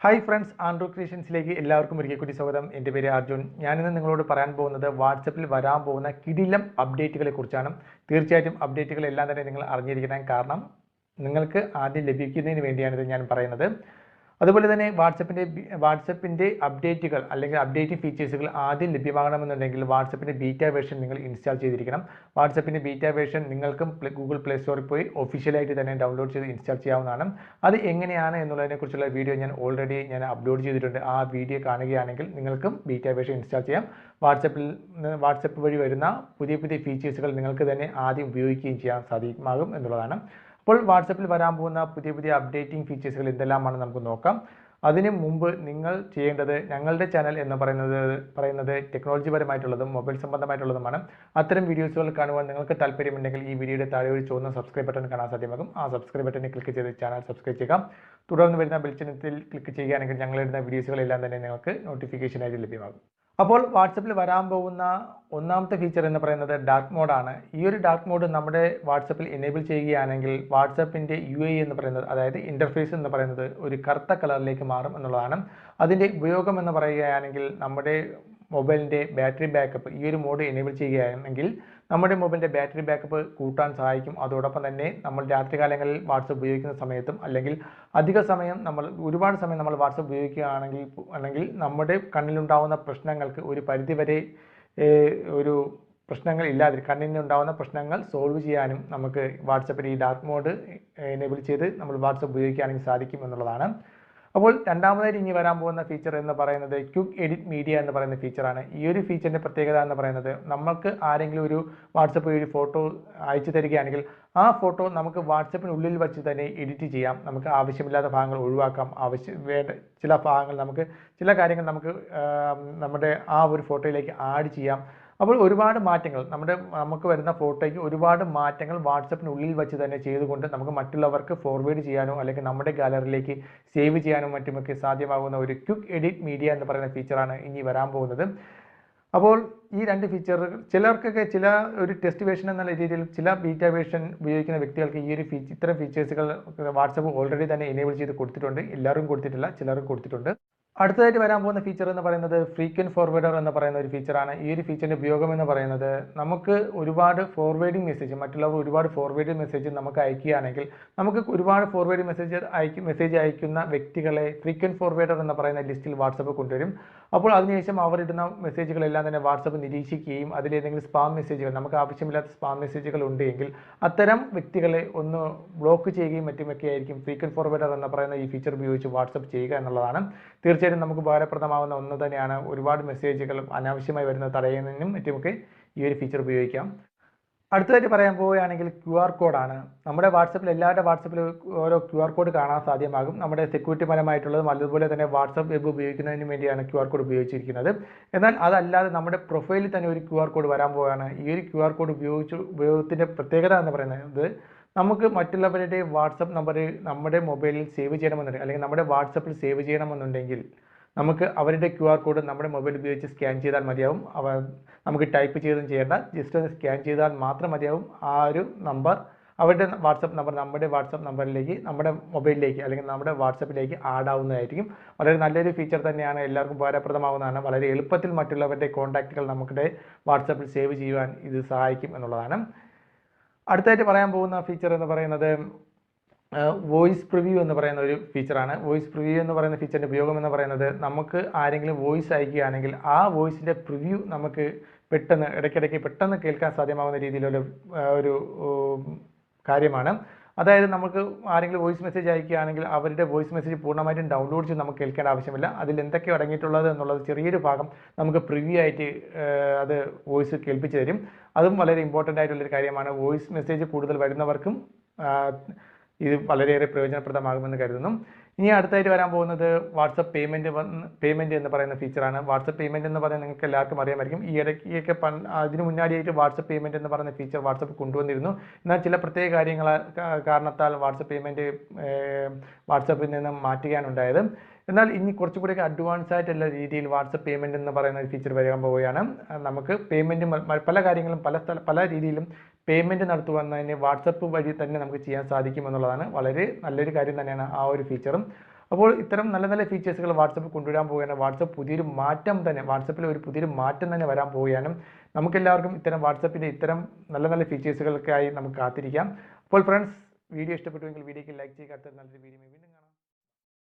Hi friends, Andrew ക്രിയേഷൻസിലേക്ക് എല്ലാവർക്കും ഒരിക്കൽ കൂടി സ്വാഗതം. എൻ്റെ പേര് അർജുൻ. ഞാനിന്ന് നിങ്ങളോട് പറയാൻ പോകുന്നത് വാട്സപ്പിൽ വരാൻ പോകുന്ന കിടിലം അപ്ഡേറ്റുകളെ കുറിച്ചാണ്. തീർച്ചയായിട്ടും അപ്ഡേറ്റുകൾ എല്ലാം തന്നെ നിങ്ങൾ അറിഞ്ഞിരിക്കണം. കാരണം നിങ്ങൾക്ക് ആദ്യം ലഭിക്കുന്നതിന് വേണ്ടിയാണിത് ഞാൻ പറയുന്നത്. അതുപോലെ തന്നെ വാട്സപ്പിൻ്റെ അപ്ഡേറ്റുകൾ അല്ലെങ്കിൽ അപ്ഡേറ്റിംഗ് ഫീച്ചേഴ്സുകൾ ആദ്യം ലഭ്യമാകണമെന്നുണ്ടെങ്കിൽ വാട്സപ്പിൻ്റെ ബീറ്റ വേർഷൻ നിങ്ങൾ ഇൻസ്റ്റാൾ ചെയ്തിരിക്കണം. വാട്സപ്പിൻ്റെ ബീറ്റ വേർഷൻ നിങ്ങൾക്കും ഗൂഗിൾ പ്ലേ സ്റ്റോറിൽ പോയി ഒഫീഷ്യലായിട്ട് തന്നെ ഡൗൺലോഡ് ചെയ്ത് ഇൻസ്റ്റാൾ ചെയ്യാവുന്നതാണ്. അത് എങ്ങനെയാണ് എന്നുള്ളതിനെക്കുറിച്ചുള്ള വീഡിയോ ഞാൻ ഓൾറെഡി അപ്ലോഡ് ചെയ്തിട്ടുണ്ട്. ആ വീഡിയോ കാണുകയാണെങ്കിൽ നിങ്ങൾക്കും ബീറ്റ വേർഷൻ ഇൻസ്റ്റാൾ ചെയ്യാം. വാട്സപ്പ് വഴി വരുന്ന പുതിയ പുതിയ ഫീച്ചേഴ്സുകൾ നിങ്ങൾക്ക് തന്നെ ആദ്യം ഉപയോഗിക്കുകയും ചെയ്യാൻ സാധ്യമാകും എന്നുള്ളതാണ്. അപ്പോൾ വാട്സപ്പിൽ വരാൻ പോകുന്ന പുതിയ പുതിയ അപ്ഡേറ്റിംഗ് ഫീച്ചേഴ്സുകൾ എന്തെല്ലാമാണ് നമുക്ക് നോക്കാം. അതിന് മുമ്പ് നിങ്ങൾ ചെയ്യേണ്ടത്, ഞങ്ങളുടെ ചാനൽ എന്ന് പറയുന്നത് ടെക്നോളജി പരമായിട്ടുള്ളതും മൊബൈൽ സംബന്ധമായിട്ടുള്ളതുമാണ്. അത്തരം വീഡിയോസുകൾ കാണുവാൻ നിങ്ങൾക്ക് താല്പര്യമുണ്ടെങ്കിൽ ഈ വീഡിയോയുടെ താഴെ ഒരു ചുവന്ന സബ്സ്ക്രൈബ് ബട്ടൺ കാണാൻ സാധ്യമാകും. ആ സബ്സ്ക്രൈബ് ബട്ടണിൽ ക്ലിക്ക് ചെയ്ത് ചാനൽ സബ്സ്ക്രൈബ് ചെയ്യുക. തുടർന്ന് വരുന്ന ബെൽ ചിഹ്നത്തിൽ ക്ലിക്ക് ചെയ്യുകയാണെങ്കിൽ ഞങ്ങളിടുന്ന വീഡിയോസുകളെല്ലാം തന്നെ നിങ്ങൾക്ക് നോട്ടിഫിക്കേഷനായിട്ട് ലഭ്യമാകും. അപ്പോൾ വാട്സപ്പിൽ വരാൻ പോകുന്ന ഒന്നാമത്തെ ഫീച്ചർ എന്ന് പറയുന്നത് ഡാർക്ക് മോഡാണ്. ഈ ഒരു ഡാർക്ക് മോഡ് നമ്മുടെ വാട്സപ്പിൽ എനേബിൾ ചെയ്യുകയാണെങ്കിൽ വാട്സപ്പിൻ്റെ UI എന്ന് പറയുന്നത്, അതായത് ഇൻ്റർഫേസ് എന്ന് പറയുന്നത് ഒരു കറുത്ത കളറിലേക്ക് മാറും എന്നുള്ളതാണ്. അതിൻ്റെ ഉപയോഗം എന്ന് പറയുകയാണെങ്കിൽ നമ്മുടെ മൊബൈലിൻ്റെ ബാറ്ററി ബാക്കപ്പ് ഈ ഒരു മോഡ് എനേബിൾ ചെയ്യുകയാണെങ്കിൽ നമ്മുടെ മൊബൈലിൻ്റെ ബാറ്ററി ബാക്കപ്പ് കൂട്ടാൻ സഹായിക്കും. അതോടൊപ്പം തന്നെ നമ്മൾ രാത്രികാലങ്ങളിൽ വാട്സപ്പ് ഉപയോഗിക്കുന്ന സമയത്തും അല്ലെങ്കിൽ ഒരുപാട് സമയം നമ്മൾ വാട്സപ്പ് ഉപയോഗിക്കുകയാണെങ്കിൽ നമ്മുടെ കണ്ണിലുണ്ടാകുന്ന പ്രശ്നങ്ങൾക്ക് ഒരു പരിധിവരെ പ്രശ്നങ്ങൾ കണ്ണിനുണ്ടാകുന്ന പ്രശ്നങ്ങൾ സോൾവ് ചെയ്യാനും നമുക്ക് വാട്സപ്പിൽ ഈ ഡാർക്ക് മോഡ് എനേബിൾ ചെയ്ത് നമ്മൾ വാട്സപ്പ് ഉപയോഗിക്കുകയാണെങ്കിൽ സാധിക്കും എന്നുള്ളതാണ്. അപ്പോൾ രണ്ടാമതായിട്ട് ഇനി വരാൻ പോകുന്ന ഫീച്ചർ എന്ന് പറയുന്നത് ക്വിക്ക് എഡിറ്റ് മീഡിയ എന്ന് പറയുന്ന ഫീച്ചറാണ്. ഈ ഒരു ഫീച്ചറിൻ്റെ പ്രത്യേകത എന്ന് പറയുന്നത്, നമുക്ക് ആരെങ്കിലും ഒരു വാട്സപ്പ് വഴി ഫോട്ടോ അയച്ചു തരികയാണെങ്കിൽ ആ ഫോട്ടോ നമുക്ക് വാട്സപ്പിനുള്ളിൽ വെച്ച് തന്നെ എഡിറ്റ് ചെയ്യാം. നമുക്ക് ആവശ്യമില്ലാത്ത ഭാഗങ്ങൾ ഒഴിവാക്കാം. ചില കാര്യങ്ങൾ നമ്മുടെ ആ ഒരു ഫോട്ടോയിലേക്ക് ആഡ് ചെയ്യാം. അപ്പോൾ ഒരുപാട് മാറ്റങ്ങൾ നമുക്ക് വരുന്ന ഫോട്ടോയ്ക്ക് ഒരുപാട് മാറ്റങ്ങൾ വാട്സപ്പിനുള്ളിൽ വെച്ച് തന്നെ ചെയ്തുകൊണ്ട് നമുക്ക് മറ്റുള്ളവർക്ക് ഫോർവേഡ് ചെയ്യാനോ അല്ലെങ്കിൽ നമ്മുടെ ഗാലറിയിലേക്ക് സേവ് ചെയ്യാനോ മറ്റുമൊക്കെ സാധ്യമാകുന്ന ഒരു ക്വിക്ക് എഡിറ്റ് മീഡിയ എന്ന് പറയുന്ന ഫീച്ചറാണ് ഇനി വരാൻ പോകുന്നത്. അപ്പോൾ ഈ രണ്ട് ഫീച്ചറുകൾ ചിലർക്കൊക്കെ ഒരു ടെസ്റ്റ് വേർഷൻ എന്നുള്ള രീതിയിൽ ചില ബീറ്റ വേർഷൻ ഉപയോഗിക്കുന്ന വ്യക്തികൾക്ക് ഇത്തരം ഫീച്ചേഴ്സുകൾ വാട്സപ്പ് ഓൾറെഡി തന്നെ എനേബിൾ ചെയ്ത് കൊടുത്തിട്ടുണ്ട്. എല്ലാവരും കൊടുത്തിട്ടില്ല, ചിലർക്ക് കൊടുത്തിട്ടുണ്ട്. അടുത്തതായിട്ട് വരാൻ പോകുന്ന ഫീച്ചർ എന്ന് പറയുന്നത് ഫ്രീക്വന്റ് ഫോർവേഡർ എന്ന് പറയുന്ന ഒരു ഫീച്ചറാണ്. ഈ ഒരു ഫീച്ചറിൻ്റെ ഉപയോഗം എന്ന് പറയുന്നത്, നമുക്ക് ഒരുപാട് മറ്റുള്ളവർ ഒരുപാട് ഫോർവേഡിംഗ് മെസ്സേജ് നമുക്ക് അയക്കുകയാണെങ്കിൽ നമുക്ക് ഒരുപാട് ഫോർവേഡ് മെസ്സേജ് അയക്കുന്ന വ്യക്തികളെ ഫ്രീക്വന്റ് ഫോർവേഡർ എന്ന് പറയുന്ന ലിസ്റ്റിൽ വാട്സപ്പ് കൊണ്ടുവരും. അപ്പോൾ അതിനുശേഷം അവർ ഇടുന്ന മെസ്സേജുകളെല്ലാം തന്നെ വാട്സപ്പ് നിരീക്ഷിക്കുകയും അതിലേതെങ്കിലും സ്പാം മെസ്സേജുകൾ, നമുക്ക് ആവശ്യമില്ലാത്ത സ്പാം മെസ്സേജുകൾ ഉണ്ടെങ്കിൽ അത്തരം വ്യക്തികളെ ഒന്ന് ബ്ലോക്ക് ചെയ്യുകയും മറ്റുമൊക്കെ ആയിരിക്കും ഫ്രീക്വന്റ് ഫോർവേഡർ എന്ന് പറയുന്ന ഈ ഫീച്ചർ ഉപയോഗിച്ച് വാട്സപ്പ് ചെയ്യുക എന്നുള്ളതാണ്. തീർച്ചയായിട്ടും നമുക്ക് ഉപകാരപ്രദമാകുന്ന ഒന്ന് തന്നെയാണ്. ഒരുപാട് മെസ്സേജുകൾ അനാവശ്യമായി വരുന്നത് തടയുന്നതിനും മറ്റുമൊക്കെ ഈ ഒരു ഫീച്ചർ ഉപയോഗിക്കാം. അടുത്തതായിട്ട് പറയാൻ പോവുകയാണെങ്കിൽ QR കോഡാണ്. നമ്മുടെ എല്ലാവരുടെ വാട്സപ്പിലും ഓരോ QR കോഡ് കാണാൻ സാധ്യമാകും. നമ്മുടെ സെക്യൂരിറ്റി പരമായിട്ടുള്ളതും അതുപോലെ തന്നെ വാട്സപ്പ് വെബ് ഉപയോഗിക്കുന്നതിന് വേണ്ടിയാണ് QR കോഡ് ഉപയോഗിച്ചിരിക്കുന്നത്. എന്നാൽ അതല്ലാതെ നമ്മുടെ പ്രൊഫൈലിൽ തന്നെ ഒരു QR കോഡ് വരാൻ പോവുകയാണ്. ഈ ഒരു QR കോഡ് ഉപയോഗത്തിൻ്റെ പ്രത്യേകത എന്ന് പറയുന്നത്, നമുക്ക് മറ്റുള്ളവരുടെ വാട്സപ്പ് നമ്പർ നമ്മുടെ മൊബൈലിൽ സേവ് ചെയ്യണമെന്നുണ്ടെങ്കിൽ അല്ലെങ്കിൽ നമ്മുടെ വാട്സപ്പിൽ സേവ് ചെയ്യണമെന്നുണ്ടെങ്കിൽ നമുക്ക് അവരുടെ QR കോഡ് നമ്മുടെ മൊബൈൽ ഉപയോഗിച്ച് സ്കാൻ ചെയ്താൽ മതിയാവും. നമുക്ക് ടൈപ്പ് ചെയ്തൊന്നും ചെയ്യേണ്ട, ജസ്റ്റ് ഒന്ന് സ്കാൻ ചെയ്താൽ മാത്രം മതിയാവും. ആ ഒരു നമ്പർ അവരുടെ വാട്സപ്പ് നമ്പർ നമ്മുടെ വാട്സപ്പ് നമ്പറിലേക്ക്, നമ്മുടെ മൊബൈലിലേക്ക് അല്ലെങ്കിൽ നമ്മുടെ വാട്സപ്പിലേക്ക് ആഡ് ആവുന്നതായിരിക്കും. വളരെ നല്ലൊരു ഫീച്ചർ തന്നെയാണ്, എല്ലാവർക്കും ഉപകാരപ്രദമാവുന്നതാണ്. വളരെ എളുപ്പത്തിൽ മറ്റുള്ളവരുടെ കോൺടാക്റ്റുകൾ നമ്മുടെ വാട്സപ്പിൽ സേവ് ചെയ്യുവാൻ ഇത് സഹായിക്കും എന്നുള്ളതാണ്. അടുത്തായിട്ട് പറയാൻ പോകുന്ന ഫീച്ചർ എന്ന് പറയുന്നത് വോയിസ് പ്രിവ്യൂ എന്ന് പറയുന്ന ഒരു ഫീച്ചറാണ്. വോയിസ് പ്രിവ്യൂ എന്ന് പറയുന്ന ഫീച്ചറിൻ്റെ ഉപയോഗം എന്ന് പറയുന്നത്, നമുക്ക് ആരെങ്കിലും വോയിസ് അയക്കുകയാണെങ്കിൽ ആ വോയിസിൻ്റെ പ്രിവ്യൂ നമുക്ക് ഇടയ്ക്കിടയ്ക്ക് പെട്ടെന്ന് കേൾക്കാൻ സാധ്യമാകുന്ന രീതിയിലുള്ള ഒരു കാര്യമാണ്. അതായത് നമുക്ക് ആരെങ്കിലും വോയിസ് മെസ്സേജ് അയക്കുകയാണെങ്കിൽ അവരുടെ വോയിസ് മെസ്സേജ് പൂർണ്ണമായിട്ടും ഡൗൺലോഡ് ചെയ്ത് നമുക്ക് കേൾക്കേണ്ട ആവശ്യമില്ല. അതിൽ എന്തൊക്കെ അടങ്ങിയിട്ടുള്ളത് എന്നുള്ളത് ചെറിയൊരു ഭാഗം നമുക്ക് പ്രിവ്യൂ ആയിട്ട് അത് വോയിസ് കേൾപ്പിച്ച് തരും. അതും വളരെ ഇമ്പോർട്ടൻ്റ് ആയിട്ടുള്ളൊരു കാര്യമാണ്. വോയിസ് മെസ്സേജ് കൂടുതൽ വരുന്നവർക്കും ഇത് വളരെയേറെ പ്രയോജനപ്രദമാകുമെന്ന് കരുതുന്നു. ഇനി അടുത്തായിട്ട് വരാൻ പോകുന്നത് വാട്സപ്പ് പേയ്മെൻറ്റ് എന്ന് പറയുന്ന ഫീച്ചറാണ്. വാട്സപ്പ് പേയ്മെൻറ്റ് എന്ന് പറയുന്നത് നിങ്ങൾക്ക് എല്ലാവർക്കും അറിയാമായിരിക്കും. ഈ ഇടയ്ക്കൊക്കെ അതിന് മുന്നാടിയായിട്ട് വാട്സപ്പ് പേയ്മെൻറ്റ് എന്ന് പറയുന്ന ഫീച്ചർ വാട്സപ്പ് കൊണ്ടുവന്നിരുന്നു. എന്നാൽ ചില പ്രത്യേക കാരണത്താൽ വാട്സപ്പ് പേയ്മെൻറ്റ് വാട്സപ്പിൽ നിന്ന് മാറ്റുകയാണുണ്ടായത്. എന്നാൽ ഇനി കുറച്ചുകൂടി അഡ്വാൻസ് ആയിട്ടുള്ള രീതിയിൽ വാട്സപ്പ് പേയ്മെൻറ്റ് എന്ന് പറയുന്ന ഒരു ഫീച്ചർ വരാൻ പോവുകയാണ്. നമുക്ക് പേയ്മെൻറ്റ് പല കാര്യങ്ങളും പല രീതിയിലും പേയ്മെൻറ്റ് നടത്തുവാൻ വാട്സപ്പ് വഴി തന്നെ നമുക്ക് ചെയ്യാൻ സാധിക്കും എന്നുള്ളതാണ്. വളരെ നല്ലൊരു കാര്യം തന്നെയാണ് ആ ഒരു ഫീച്ചറും. അപ്പോൾ ഇത്തരം നല്ല നല്ല ഫീച്ചേഴ്സുകൾ വാട്സപ്പ് കൊണ്ടുവരാൻ പോവുകയാണ്. വാട്സപ്പിൽ ഒരു പുതിയൊരു മാറ്റം തന്നെ വരാൻ പോവുകയാണ്. നമുക്കെല്ലാവർക്കും ഇത്തരം വാട്സപ്പിൻ്റെ ഇത്തരം നല്ല നല്ല ഫീച്ചേഴ്സുകൾക്കായി നമുക്ക് കാത്തിരിക്കാം. അപ്പോൾ ഫ്രണ്ട്സ്, വീഡിയോ ഇഷ്ടപ്പെട്ടുവെങ്കിൽ വീഡിയോക്ക് ലൈക്ക് ചെയ്യുക. അടുത്ത നല്ലൊരു വീഡിയോ വീണ്ടും കാണാം.